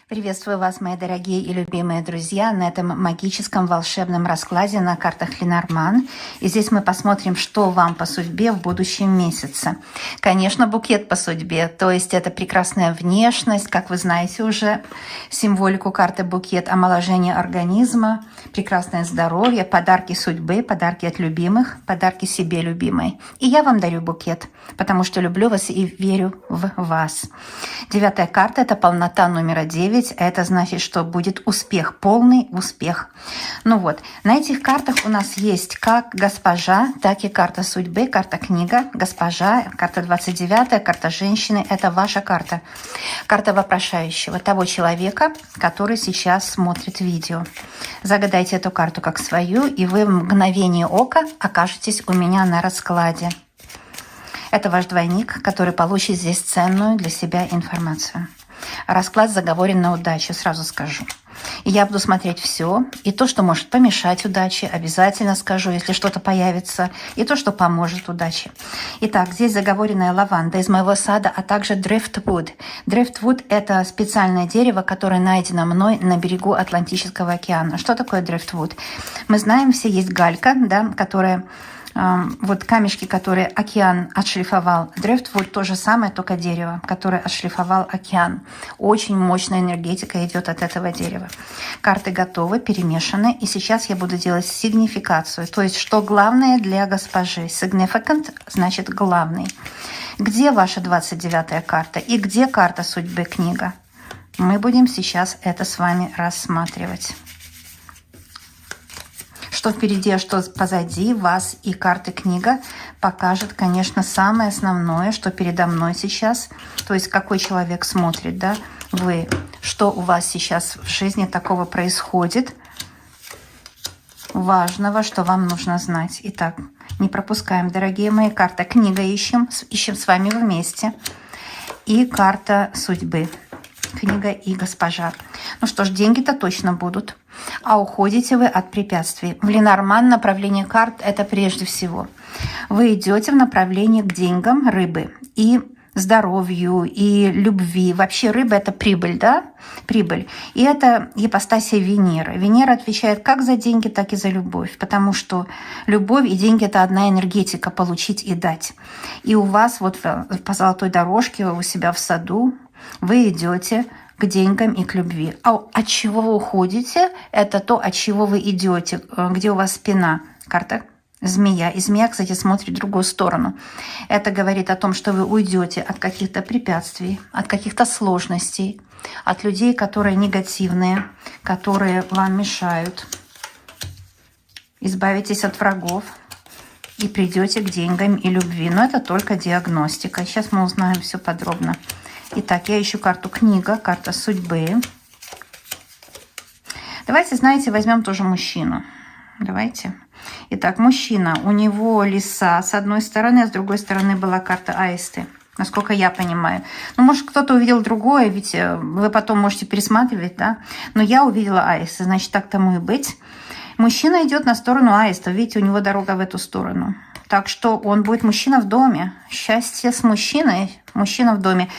Приветствую вас, мои дорогие и любимые друзья, на этом магическом волшебном раскладе на картах Ленорман. И здесь мы посмотрим, что вам по судьбе в будущем месяце. Конечно, букет по судьбе, то есть это прекрасная внешность, как вы знаете уже, символику карты букет, омоложение организма, прекрасное здоровье, подарки судьбы, подарки от любимых, подарки себе любимой. И я вам дарю букет, потому что люблю вас и верю в вас. 9-я карта – это полнота номера 9. Это значит, что будет успех, полный успех. Ну вот, на этих картах у нас есть как госпожа, так и карта судьбы, карта книга, госпожа, карта 29, карта женщины. Это ваша карта. Карта вопрошающего, того человека, который сейчас смотрит видео. Загадайте эту карту как свою, и вы в мгновение ока окажетесь у меня на раскладе. Это ваш двойник, который получит здесь ценную для себя информацию. Расклад заговорен на удачу, сразу скажу. И я буду смотреть все, и то, что может помешать удаче, обязательно скажу, если что-то появится, и то, что поможет удаче. Итак, здесь заговоренная лаванда из моего сада, а также driftwood. Driftwood – это специальное дерево, которое найдено мной на берегу Атлантического океана. Что такое driftwood? Мы знаем, все есть галька, да, которая... Вот камешки, которые океан отшлифовал. Driftwood то же самое, только дерево, которое отшлифовал океан. Очень мощная энергетика идет от этого дерева. Карты готовы, перемешаны. И сейчас я буду делать сигнификацию. То есть, что главное для госпожи. Significant значит главный. Где ваша 29-я карта? И где карта судьбы книга? Мы будем сейчас это с вами рассматривать. Что впереди, а что позади вас, и карты книга покажет, конечно, самое основное, что передо мной сейчас. То есть какой человек смотрит, да, вы, что у вас сейчас в жизни такого происходит, важного, что вам нужно знать. Итак, не пропускаем, дорогие мои, карта книга ищем с вами вместе. И карта судьбы. Книга и госпожа. Ну что ж, деньги-то точно будут. А уходите вы от препятствий. В Ленорман направление карт – это прежде всего. Вы идете в направлении к деньгам рыбы и здоровью, и любви. Вообще рыба – это прибыль, да? Прибыль. И это ипостасия Венеры. Венера отвечает как за деньги, так и за любовь. Потому что любовь и деньги – это одна энергетика – получить и дать. И у вас вот по золотой дорожке у себя в саду вы идете к деньгам и к любви. А от чего вы уходите, это то, от чего вы идете, где у вас спина. Карта змея. И змея, кстати, смотрит в другую сторону. Это говорит о том, что вы уйдете от каких-то препятствий, от каких-то сложностей, от людей, которые негативные, которые вам мешают. Избавитесь от врагов и придете к деньгам и любви. Но это только диагностика. Сейчас мы узнаем все подробно. Итак, я ищу карту книга, карта судьбы. Давайте, знаете, возьмем тоже мужчину. Давайте. Итак, мужчина, у него лиса с одной стороны, а с другой стороны была карта аисты. Насколько я понимаю. Ну, может, кто-то увидел другое, ведь вы потом можете пересматривать, да? Но я увидела аисты, значит, так тому и быть. Мужчина идет на сторону аиста, видите, у него дорога в эту сторону. Так что он будет мужчина в доме. Счастье с мужчиной, мужчина в доме.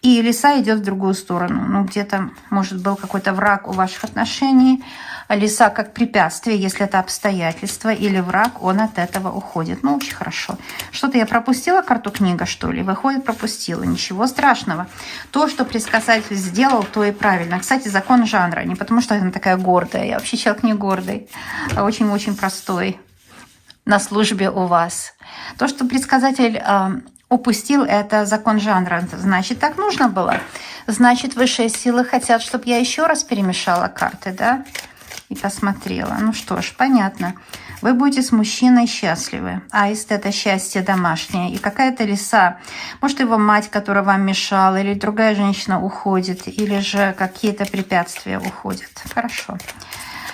И лиса идет в другую сторону. Ну, где-то, может, был какой-то враг у ваших отношений. Лиса как препятствие, если это обстоятельства, или враг, он от этого уходит. Ну, очень хорошо. Что-то я пропустила карту книга, что ли? Выходит, пропустила. Ничего страшного. То, что предсказатель сделал, то и правильно. Кстати, закон жанра. Не потому, что она такая гордая. Я вообще человек не гордый, а очень-очень простой. На службе у вас. То, что предсказатель упустил, это закон жанра. Значит, так нужно было. Значит, высшие силы хотят, чтобы я еще раз перемешала карты, да? И посмотрела. Ну что ж, понятно. Вы будете с мужчиной счастливы. Аист – это счастье домашнее. И какая-то лиса, может, его мать, которая вам мешала, или другая женщина уходит, или же какие-то препятствия уходят. Хорошо.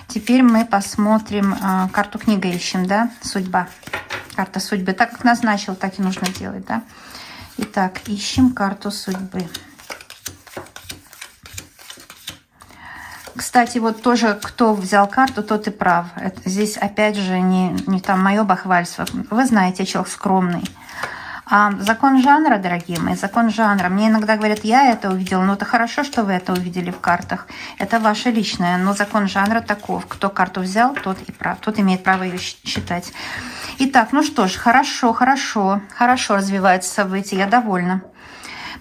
Теперь мы посмотрим, карту книга ищем, да, судьба. Карта судьбы. Так как назначил, так и нужно делать, да. Итак, ищем карту судьбы. Кстати, вот тоже, кто взял карту, тот и прав. Здесь, опять же, не там мое бахвальство. Вы знаете, я человек скромный. Закон жанра, дорогие мои, закон жанра. Мне иногда говорят, я это увидела, но это хорошо, что вы это увидели в картах. Это ваше личное, но закон жанра таков. Кто карту взял, тот и прав, тот имеет право ее считать. Итак, ну что ж, хорошо развиваются события, я довольна.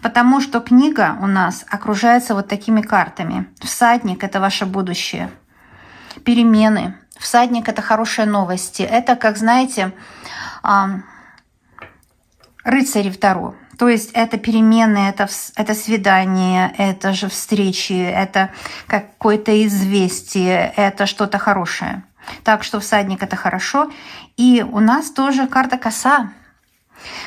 Потому что книга у нас окружается вот такими картами. Всадник – это ваше будущее. Перемены. Всадник – это хорошие новости. Это, как знаете, рыцари Таро. То есть это перемены, это свидание, это же встречи, это какое-то известие, это что-то хорошее. Так что всадник – это хорошо. И у нас тоже карта коса.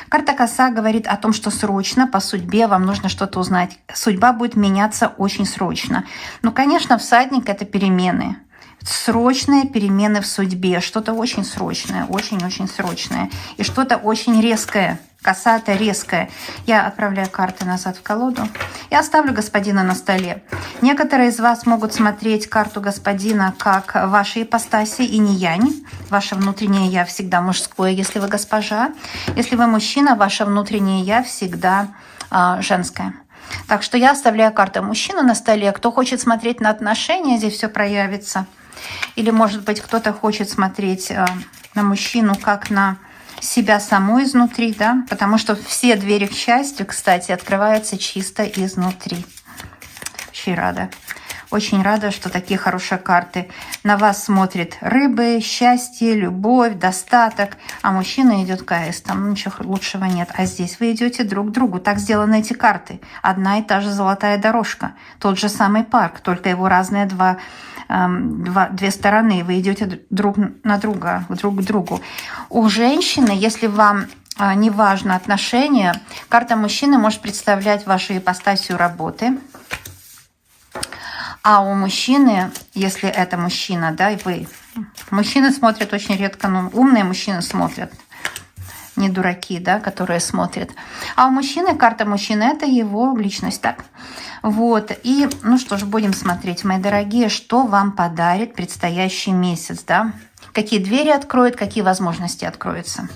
Карта коса говорит о том, что срочно по судьбе вам нужно что-то узнать. Судьба будет меняться очень срочно. Ну, конечно, всадник – это перемены. Срочные перемены в судьбе. Что-то очень срочное, очень-очень срочное. И что-то очень резкое. Коса – это резкое. Я отправляю карты назад в колоду. И оставлю господина на столе. Некоторые из вас могут смотреть карту господина как ваши ипостаси и не янь. Ваше внутреннее «я» всегда мужское, если вы госпожа. Если вы мужчина, ваше внутреннее «я» всегда женское. Так что я оставляю карту мужчины на столе. Кто хочет смотреть на отношения, здесь все проявится. Или, может быть, кто-то хочет смотреть на мужчину как на себя саму изнутри, да? Потому что все двери к счастью, кстати, открываются чисто изнутри. Очень рада. Очень рада, что такие хорошие карты. На вас смотрят рыбы, счастье, любовь, достаток. А мужчина идет КС. Там ничего лучшего нет. А здесь вы идете друг к другу. Так сделаны эти карты. Одна и та же золотая дорожка. Тот же самый парк, только его разные две стороны. Вы идете друг к другу. У женщины, если вам не важно отношения, карта мужчины может представлять вашу ипостасию работы. А у мужчины, если это мужчина, да, и вы... Мужчины смотрят очень редко, но умные мужчины смотрят. Не дураки, да, которые смотрят. А у мужчины, карта мужчины, это его личность, так? Вот, и, ну что ж, будем смотреть, мои дорогие, что вам подарит предстоящий месяц, да? Какие двери откроет, какие возможности откроются.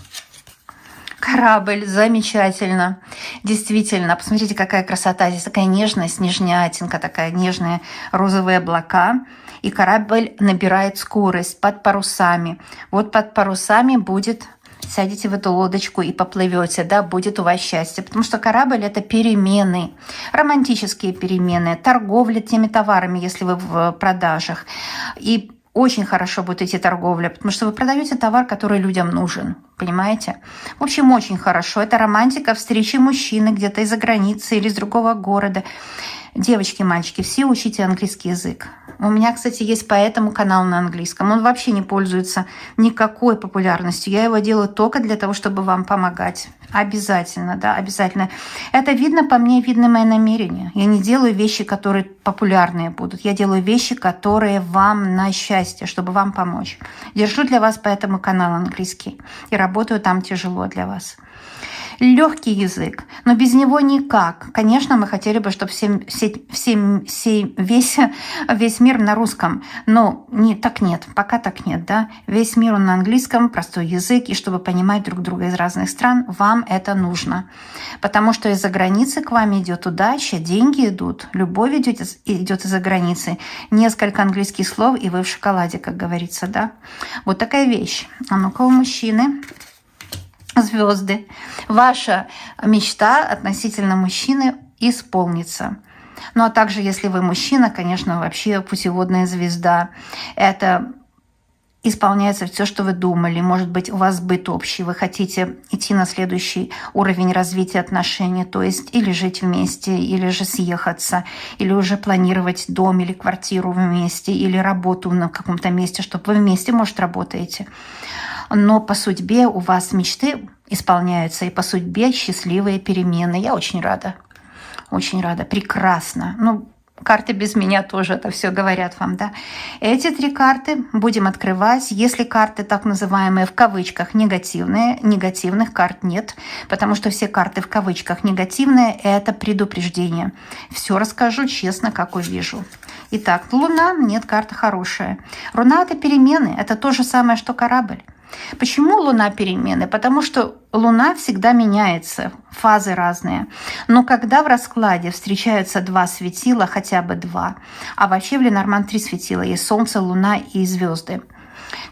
Корабль, замечательно. Действительно, посмотрите, какая красота. Здесь такая нежная снежнятинка, такая нежные розовые облака. И корабль набирает скорость под парусами. Вот под парусами будет... Сядете в эту лодочку и поплывете, да, будет у вас счастье. Потому что корабль – это перемены, романтические перемены, торговля теми товарами, если вы в продажах. И очень хорошо будет идти торговля, потому что вы продаете товар, который людям нужен. Понимаете? В общем, очень хорошо. Это романтика встречи мужчины где-то из-за границы или из другого города. Девочки, мальчики, все учите английский язык. У меня, кстати, есть по этому канал на английском. Он вообще не пользуется никакой популярностью. Я его делаю только для того, чтобы вам помогать. Обязательно, да, обязательно. Это видно по мне, видно мои намерения. Я не делаю вещи, которые популярные будут. Я делаю вещи, которые вам на счастье, чтобы вам помочь. Держу для вас по этому каналу английский. И работаю там тяжело для вас. Легкий язык, но без него никак. Конечно, мы хотели бы, чтобы весь мир на русском, но так нет, пока так нет, да. Весь мир он на английском, простой язык, и чтобы понимать друг друга из разных стран, вам это нужно. Потому что из-за границы к вам идет удача, деньги идут, любовь идет из-за границы. Несколько английских слов, и вы в шоколаде, как говорится, да. Вот такая вещь. А ну-ка, у мужчины... Звезды. Ваша мечта относительно мужчины исполнится. Ну а также, если вы мужчина, конечно, вообще путеводная звезда. Это исполняется все, что вы думали. Может быть, у вас быт общий. Вы хотите идти на следующий уровень развития отношений. То есть или жить вместе, или же съехаться, или уже планировать дом или квартиру вместе, или работу на каком-то месте, чтобы вы вместе, может, работаете. Но по судьбе у вас мечты исполняются, и по судьбе счастливые перемены. Я очень рада. Очень рада. Прекрасно. Ну, карты без меня тоже это все говорят вам, да. Эти три карты будем открывать. Если карты так называемые в кавычках негативные, негативных карт нет, потому что все карты в кавычках негативные – это предупреждение. Все расскажу честно, как увижу. Итак, Луна, нет, карта хорошая. Луна – это перемены, это то же самое, что корабль. Почему Луна перемены? Потому что Луна всегда меняется, фазы разные. Но когда в раскладе встречаются два светила, хотя бы два, а вообще в Ленорман 3 светила, есть Солнце, Луна и звезды.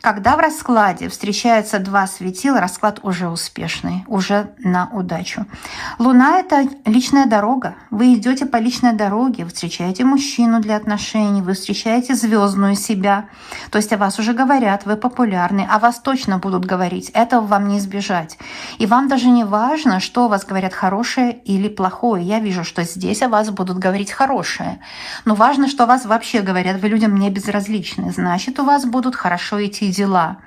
Когда в раскладе встречаются два светила, расклад уже успешный, уже на удачу. Луна – это личная дорога. Вы идете по личной дороге, вы встречаете мужчину для отношений, вы встречаете звездную себя. То есть о вас уже говорят, вы популярны, о вас точно будут говорить. Этого вам не избежать. И вам даже не важно, что о вас говорят, хорошее или плохое. Я вижу, что здесь о вас будут говорить хорошее. Но важно, что о вас вообще говорят. Вы людям не безразличны. Значит, у вас будут хорошо идти дела.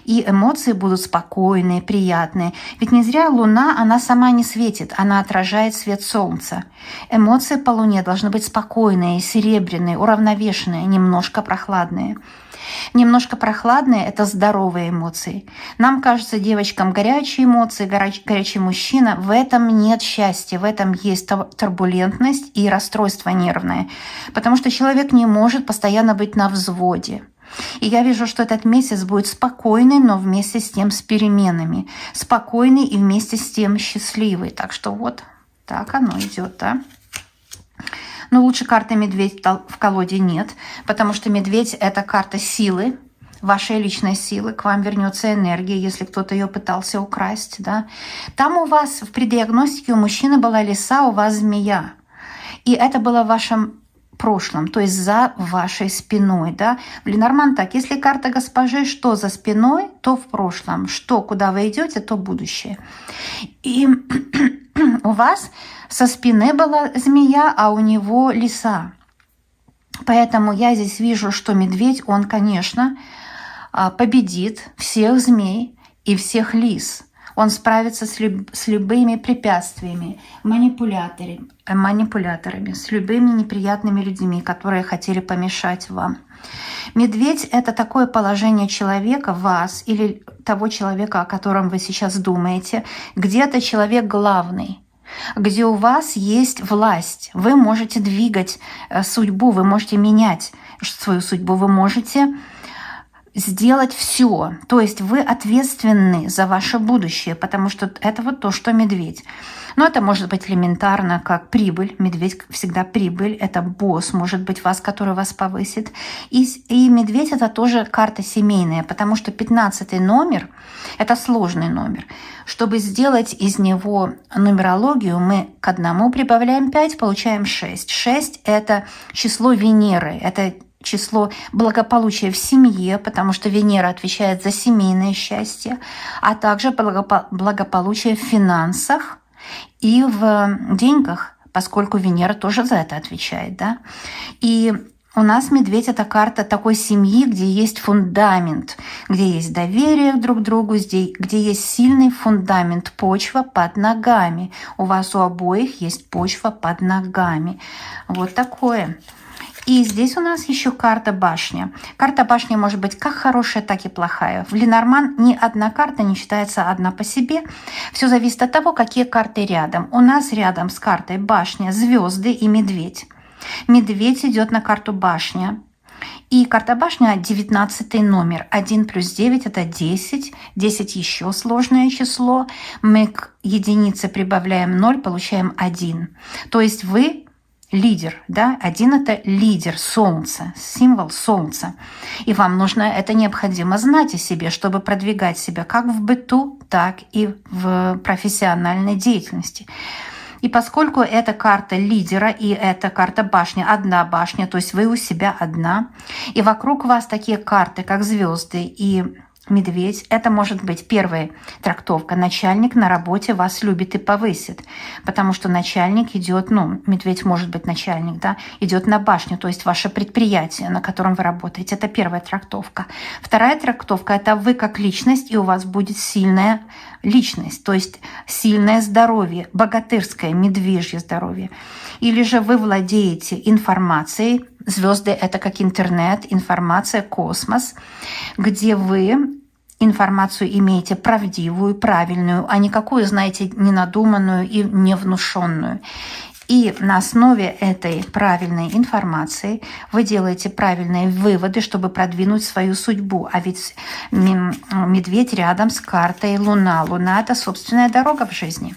И эмоции будут спокойные, приятные. Ведь не зря Луна, она сама не светит, она отражает свет Солнца. Эмоции по Луне должны быть спокойные, серебряные, уравновешенные, немножко прохладные. Немножко прохладные – это здоровые эмоции. Нам кажется, девочкам горячие эмоции, горячий мужчина. В этом нет счастья, в этом есть турбулентность и расстройство нервное. Потому что человек не может постоянно быть на взводе. И я вижу, что этот месяц будет спокойный, но вместе с тем с переменами. Спокойный и вместе с тем счастливый. Так что вот так оно идет, да? Но лучше карты медведь в колоде нет, потому что медведь – это карта силы, вашей личной силы. К вам вернется энергия, если кто-то ее пытался украсть, да? Там у вас в преддиагностике у мужчины была лиса, у вас змея. И это было в вашем прошлом, то есть за вашей спиной, да. В Ленорман так, если карта госпожи, что за спиной, то в прошлом, что куда вы идете, то будущее. И у вас со спины была змея, а у него лиса. Поэтому я здесь вижу, что медведь, он, конечно, победит всех змей и всех лис. Он справится с любыми препятствиями, манипуляторами, с любыми неприятными людьми, которые хотели помешать вам. Медведь – это такое положение человека, вас или того человека, о котором вы сейчас думаете, где-то человек главный, где у вас есть власть. Вы можете двигать судьбу, вы можете менять свою судьбу, вы можете сделать все. То есть вы ответственны за ваше будущее, потому что это вот то, что медведь. Но это может быть элементарно, как прибыль. Медведь всегда прибыль. Это босс, может быть, вас, который вас повысит. И медведь – это тоже карта семейная, потому что 15-й номер – это сложный номер. Чтобы сделать из него нумерологию, мы к 1 прибавляем 5, получаем 6. 6 – это число Венеры, это число благополучия в семье, потому что Венера отвечает за семейное счастье, а также благополучие в финансах и в деньгах, поскольку Венера тоже за это отвечает, да. И у нас медведь – это карта такой семьи, где есть фундамент, где есть доверие друг к другу, где есть сильный фундамент, почва под ногами. У вас у обоих есть почва под ногами. Вот такое. И здесь у нас еще карта башня. Карта башни может быть как хорошая, так и плохая. В Ленорман ни одна карта не считается одна по себе. Все зависит от того, какие карты рядом. У нас рядом с картой башня, звезды и медведь. Медведь идет на карту башня. И карта башня 19 номер. 1 плюс 9 – это 10. 10 еще сложное число. Мы к единице прибавляем 0, получаем 1. То есть вы лидер, да? 1 – это лидер, солнце, символ солнца. И вам нужно, это необходимо знать о себе, чтобы продвигать себя как в быту, так и в профессиональной деятельности. И поскольку это карта лидера и это карта башни, одна башня, то есть вы у себя одна, и вокруг вас такие карты, как звезды и медведь, это может быть первая трактовка. Начальник на работе вас любит и повысит, потому что начальник идет, медведь может быть начальник, да, идет на башню, то есть ваше предприятие, на котором вы работаете. Это первая трактовка. Вторая трактовка – это вы как личность, и у вас будет сильная личность, то есть сильное здоровье, богатырское, медвежье здоровье. Или же вы владеете информацией. Звезды – это как интернет, информация, космос, где вы информацию имеете правдивую, правильную, а не какую, знаете, ненадуманную и невнушенную. И на основе этой правильной информации вы делаете правильные выводы, чтобы продвинуть свою судьбу. А ведь медведь рядом с картой Луна. Луна – это собственная дорога в жизни.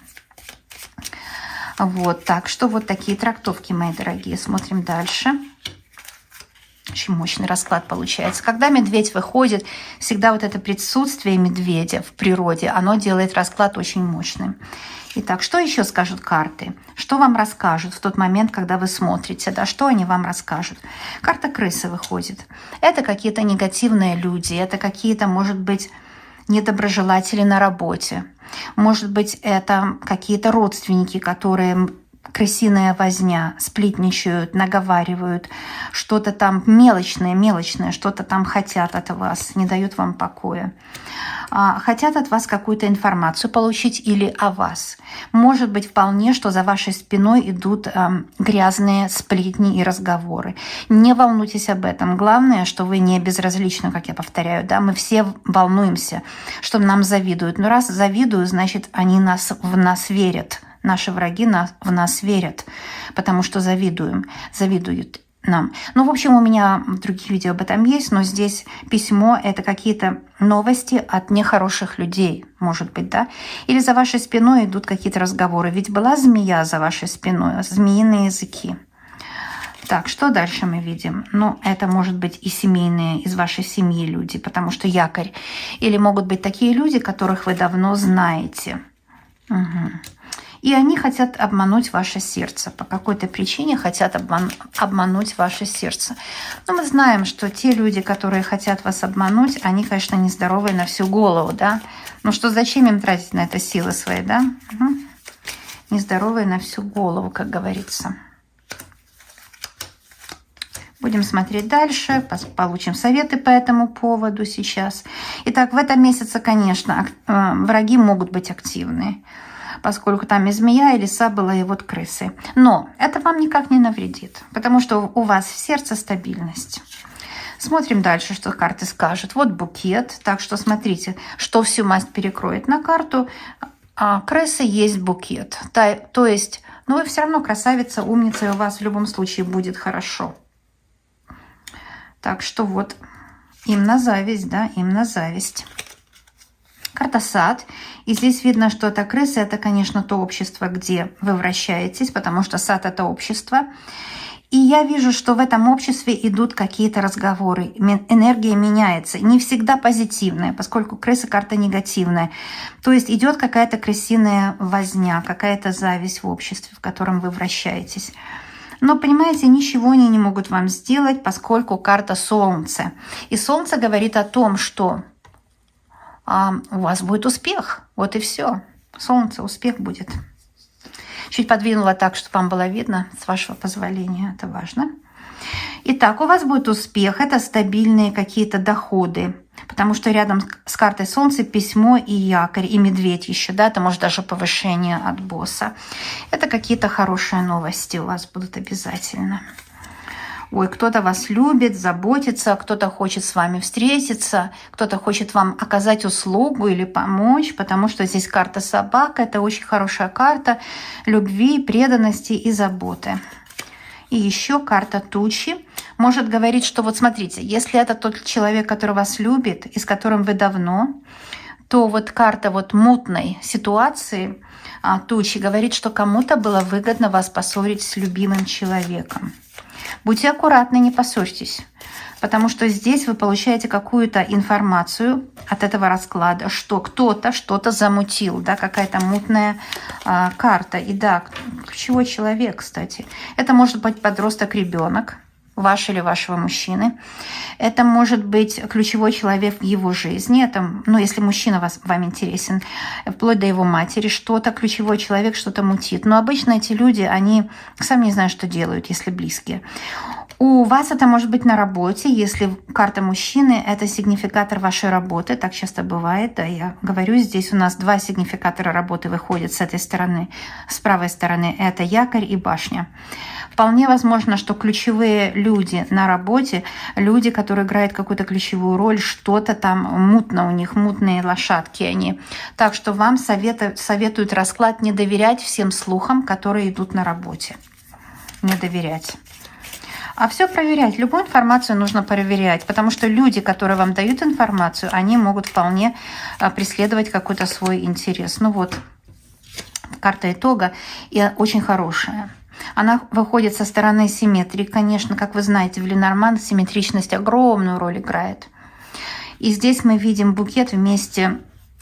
Вот, так что вот такие трактовки, мои дорогие. Смотрим дальше. Очень мощный расклад получается. Когда медведь выходит, всегда вот это присутствие медведя в природе, оно делает расклад очень мощным. Итак, что еще скажут карты? Что вам расскажут в тот момент, когда вы смотрите? Да, что они вам расскажут? Карта крысы выходит. Это какие-то негативные люди, это какие-то, может быть, недоброжелатели на работе. Может быть, это какие-то родственники, которые крысиная возня, сплетничают, наговаривают, что-то там мелочное, что-то там хотят от вас, не дают вам покоя. Хотят от вас какую-то информацию получить или о вас. Может быть вполне, что за вашей спиной идут грязные сплетни и разговоры. Не волнуйтесь об этом. Главное, что вы не безразличны, как я повторяю. Да? Мы все волнуемся, что нам завидуют. Но раз завидуют, значит, они в нас верят. Наши враги в нас верят, потому что завидуют нам. Ну, в общем, у меня в других видео об этом есть, но здесь письмо – это какие-то новости от нехороших людей, может быть, да? Или за вашей спиной идут какие-то разговоры. Ведь была змея за вашей спиной, змеиные языки. Так, что дальше мы видим? Ну, это может быть и семейные, из вашей семьи люди, потому что якорь. Или могут быть такие люди, которых вы давно знаете. Угу. И они хотят обмануть ваше сердце. По какой-то причине хотят обмануть ваше сердце. Но мы знаем, что те люди, которые хотят вас обмануть, они, конечно, нездоровые на всю голову, да? Ну что, зачем им тратить на это силы свои, да? Угу. Нездоровые на всю голову, как говорится. Будем смотреть дальше, получим советы по этому поводу сейчас. Итак, в этом месяце, конечно, враги могут быть активны, поскольку там и змея, и лиса была, и вот крысы. Но это вам никак не навредит, потому что у вас в сердце стабильность. Смотрим дальше, что карты скажут. Вот букет, так что смотрите, что всю масть перекроет на карту. А крысы есть букет. То есть, ну вы все равно красавица, умница, и у вас в любом случае будет хорошо. Так что вот им на зависть, да, им на зависть. Карта сад. И здесь видно, что это крысы, это, конечно, то общество, где вы вращаетесь, потому что сад – это общество. И я вижу, что в этом обществе идут какие-то разговоры. Энергия меняется. Не всегда позитивная, поскольку крыса – карта негативная. То есть идет какая-то крысиная возня, какая-то зависть в обществе, в котором вы вращаетесь. Но, понимаете, ничего они не могут вам сделать, поскольку карта Солнце. И Солнце говорит о том, что у вас будет успех. Вот и все. Солнце, успех будет. Чуть подвинула так, чтобы вам было видно, с вашего позволения. Это важно. Итак, у вас будет успех. Это стабильные какие-то доходы. Потому что рядом с картой Солнца письмо и якорь, и медведь еще, да, это может даже повышение от босса. Это какие-то хорошие новости у вас будут обязательно. Ой, кто-то вас любит, заботится, кто-то хочет с вами встретиться, кто-то хочет вам оказать услугу или помочь, потому что здесь карта собака, это очень хорошая карта любви, преданности и заботы. И еще карта тучи может говорить, что вот смотрите, если это тот человек, который вас любит и с которым вы давно, то вот карта вот мутной ситуации тучи говорит, что кому-то было выгодно вас поссорить с любимым человеком. Будьте аккуратны, не поссорьтесь, потому что здесь вы получаете какую-то информацию от этого расклада, что кто-то что-то замутил, да, какая-то мутная карта. И да, ключевой человек, кстати. Это может быть подросток-ребенок, ваш или вашего мужчины. Это может быть ключевой человек в его жизни. Это, ну, если мужчина вам интересен, вплоть до его матери, что-то, ключевой человек что-то мутит. Но обычно эти люди, они сами не знают, что делают, если близкие. У вас это может быть на работе, если карта мужчины – это сигнификатор вашей работы, так часто бывает, да, я говорю, здесь у нас два сигнификатора работы выходят с этой стороны, с правой стороны – это якорь и башня. Вполне возможно, что ключевые люди на работе, люди, которые играют какую-то ключевую роль, что-то там мутно у них, мутные лошадки они. Так что вам советуют расклад не доверять всем слухам, которые идут на работе. Не доверять. А все проверять. Любую информацию нужно проверять, потому что люди, которые вам дают информацию, они могут вполне преследовать какой-то свой интерес. Ну вот, карта итога и очень хорошая. Она выходит со стороны симметрии. Конечно, как вы знаете, в Ленорман симметричность огромную роль играет. И здесь мы видим букет вместе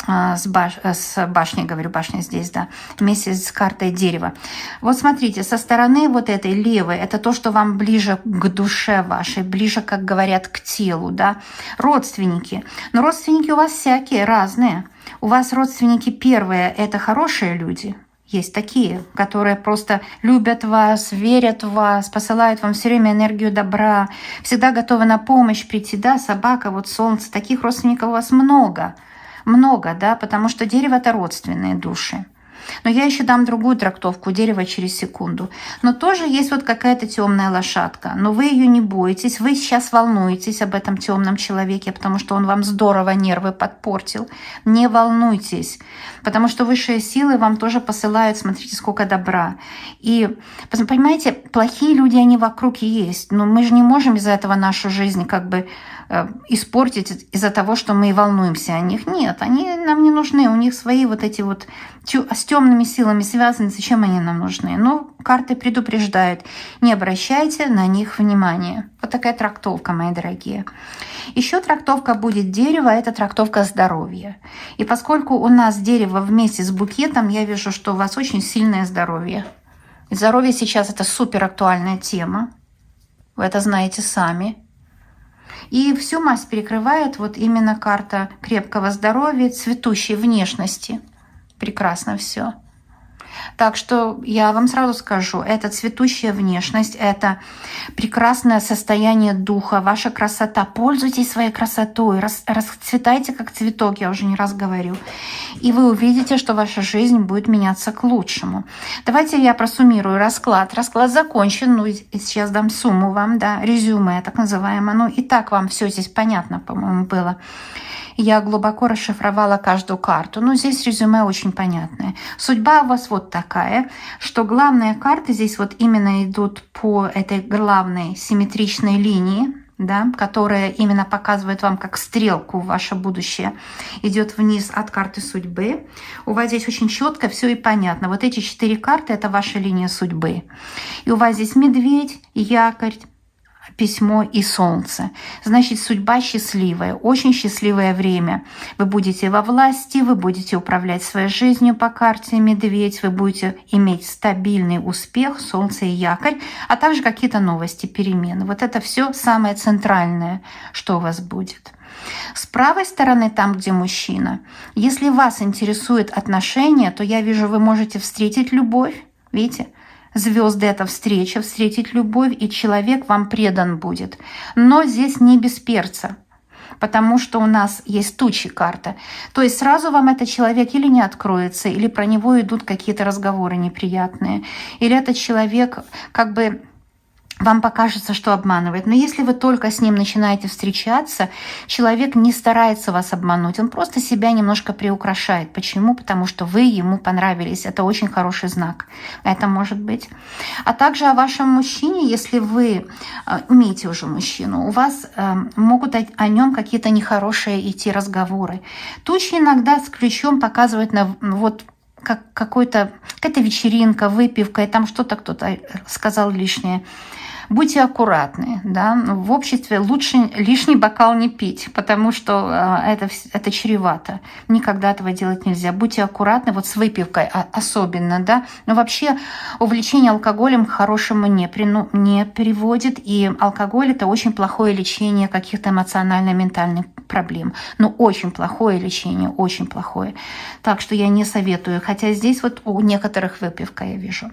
с башней, говорю, башня здесь, да, вместе с картой дерева. Вот смотрите, со стороны вот этой левой, это то, что вам ближе к душе вашей, ближе, как говорят, к телу, да, родственники. Но родственники у вас всякие, разные. У вас родственники первые – это хорошие люди. Есть такие, которые просто любят вас, верят в вас, посылают вам все время энергию добра, всегда готовы на помощь прийти, да, собака, вот солнце, таких родственников у вас много. Много, да, потому что дерево – это родственные души. Но я еще дам другую трактовку дерева через секунду. Но тоже есть вот какая-то темная лошадка. Но вы ее не боитесь, вы сейчас волнуетесь об этом темном человеке, потому что он вам здорово нервы подпортил. Не волнуйтесь, потому что высшие силы вам тоже посылают, смотрите, сколько добра. И, понимаете, плохие люди, они вокруг есть. Но мы же не можем из-за этого нашу жизнь как бы испортить из-за того, что мы волнуемся о них. Нет, они нам не нужны. У них свои вот эти вот с темными силами связаны. Зачем они нам нужны? Ну, карты предупреждают. Не обращайте на них внимания. Вот такая трактовка, мои дорогие. Еще трактовка будет дерево. Это трактовка здоровья. И поскольку у нас дерево вместе с букетом, я вижу, что у вас очень сильное здоровье. И здоровье сейчас это супер актуальная тема. Вы это знаете сами. И всю масть перекрывает вот именно карта крепкого здоровья, цветущей внешности. Прекрасно все. Так что я вам сразу скажу, это цветущая внешность, это прекрасное состояние духа, ваша красота. Пользуйтесь своей красотой, расцветайте как цветок, я уже не раз говорю. И вы увидите, что ваша жизнь будет меняться к лучшему. Давайте я просуммирую расклад. Расклад закончен, ну и сейчас дам сумму вам, да, резюме так называемое. Ну и так вам все здесь понятно, по-моему, было. Я глубоко расшифровала каждую карту. Но здесь резюме очень понятное. Судьба у вас вот такая, что главные карты здесь вот именно идут по этой главной симметричной линии, да, которая именно показывает вам как стрелку в ваше будущее, идет вниз от карты судьбы. У вас здесь очень четко все и понятно. Вот эти 4 карты – это ваша линия судьбы. И у вас здесь медведь, якорь, письмо и солнце. Значит, судьба счастливая, очень счастливое время. Вы будете во власти, вы будете управлять своей жизнью по карте медведь, вы будете иметь стабильный успех, солнце и якорь, а также какие-то новости, перемены. Вот это все самое центральное, что у вас будет. С правой стороны, там, где мужчина, если вас интересует отношения, то я вижу, вы можете встретить любовь, видите? Звезды — это встреча, встретить любовь, и человек вам предан будет. Но здесь не без перца, потому что у нас есть тучи карта. То есть сразу вам этот человек или не откроется, или про него идут какие-то разговоры неприятные, или этот человек как бы вам покажется, что обманывает. Но если вы только с ним начинаете встречаться, человек не старается вас обмануть, он просто себя немножко приукрашает. Почему? Потому что вы ему понравились. Это очень хороший знак. Это может быть. А также о вашем мужчине, если вы умеете уже мужчину, у вас могут о нем какие-то нехорошие идти разговоры. Тучи иногда с ключом показывают на вот как какая-то вечеринка, выпивка, и там что-то кто-то сказал лишнее. Будьте аккуратны, да? В обществе лучше лишний бокал не пить, потому что это чревато. Никогда этого делать нельзя. Будьте аккуратны, вот с выпивкой особенно, да? Но вообще увлечение алкоголем к хорошему не приводит, и алкоголь – это очень плохое лечение каких-то эмоционально-ментальных проблем. Но очень плохое лечение, очень плохое. Так что я не советую, хотя здесь вот у некоторых выпивка я вижу.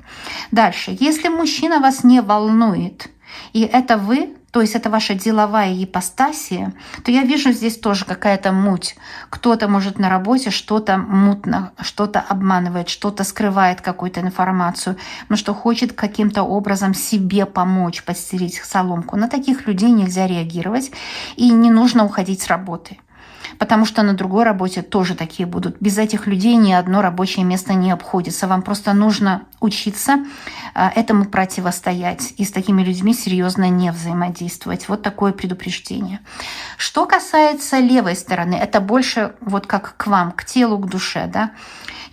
Дальше. Если мужчина вас не волнует, и это вы, то есть это ваша деловая ипостасия, то я вижу здесь тоже какая-то муть. Кто-то может на работе что-то мутно, что-то обманывает, что-то скрывает, какую-то информацию, но что хочет каким-то образом себе помочь, подстелить соломку. На таких людей нельзя реагировать, и не нужно уходить с работы. Потому что на другой работе тоже такие будут. Без этих людей ни одно рабочее место не обходится. Вам просто нужно учиться этому противостоять и с такими людьми серьезно не взаимодействовать. Вот такое предупреждение. Что касается левой стороны, это больше вот как к вам, к телу, к душе. Да?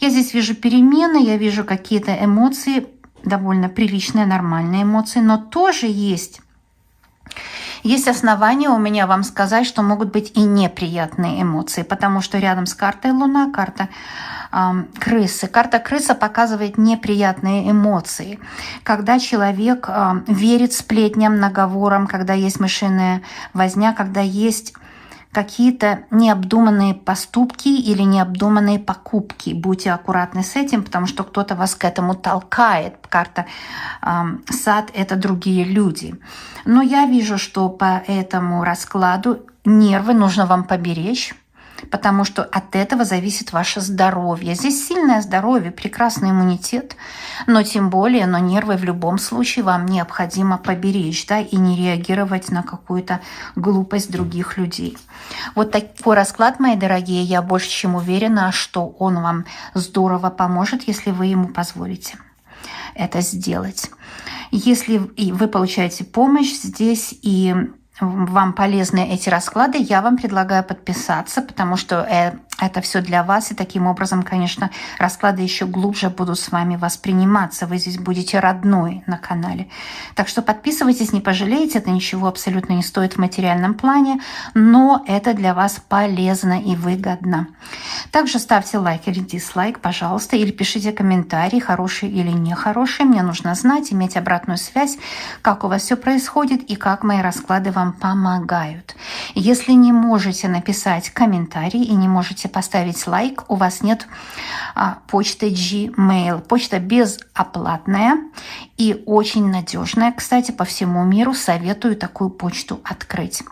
Я здесь вижу перемены, я вижу какие-то эмоции, довольно приличные, нормальные эмоции, но тоже есть основания у меня вам сказать, что могут быть и неприятные эмоции, потому что рядом с картой Луна, карта крысы. Карта крыса показывает неприятные эмоции. Когда человек верит сплетням, наговорам, когда есть мышиная возня, когда есть какие-то необдуманные поступки или необдуманные покупки. Будьте аккуратны с этим, потому что кто-то вас к этому толкает. Карта сад – это другие люди. Но я вижу, что по этому раскладу нервы нужно вам поберечь, потому что от этого зависит ваше здоровье. Здесь сильное здоровье, прекрасный иммунитет, но тем более, но нервы в любом случае вам необходимо поберечь, да, и не реагировать на какую-то глупость других людей. Вот такой расклад, мои дорогие, я больше чем уверена, что он вам здорово поможет, если вы ему позволите это сделать. Если вы получаете помощь здесь и вам полезны эти расклады, я вам предлагаю подписаться, потому что это все для вас, и таким образом, конечно, расклады еще глубже будут с вами восприниматься. Вы здесь будете родной на канале. Так что подписывайтесь, не пожалеете, это ничего абсолютно не стоит в материальном плане, но это для вас полезно и выгодно. Также ставьте лайк или дизлайк, пожалуйста, или пишите комментарии, хорошие или нехорошие. Мне нужно знать, иметь обратную связь, как у вас все происходит и как мои расклады вам помогают. Если не можете написать комментарий и не можете поставить лайк, у вас нет почты Gmail. Почта безоплатная и очень надежная. Кстати, по всему миру советую такую почту открыть.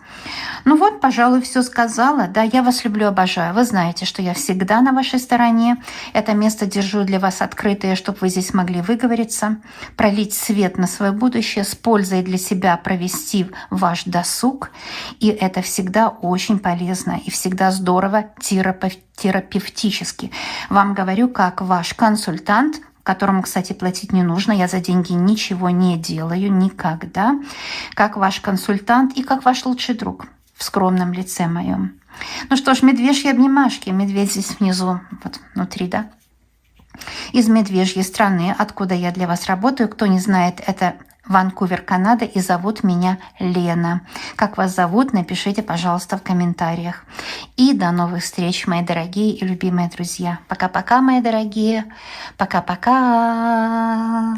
Ну вот, пожалуй, все сказала. Да, я вас люблю, обожаю. Вы знаете, что я всегда на вашей стороне. Это место держу для вас открытое, чтобы вы здесь могли выговориться, пролить свет на свое будущее, с пользой для себя провести ваш досуг. И это всегда очень полезно и всегда здорово терапевтически. Вам говорю, как ваш консультант, которому, кстати, платить не нужно. Я за деньги ничего не делаю никогда. Как ваш консультант и как ваш лучший друг в скромном лице моем. Ну что ж, медвежьи обнимашки. Медведь здесь внизу, вот внутри, да? Из медвежьей страны, откуда я для вас работаю. Кто не знает, это Ванкувер, Канада, и зовут меня Лена. Как вас зовут, напишите, пожалуйста, в комментариях. И до новых встреч, мои дорогие и любимые друзья. Пока-пока, мои дорогие. Пока-пока.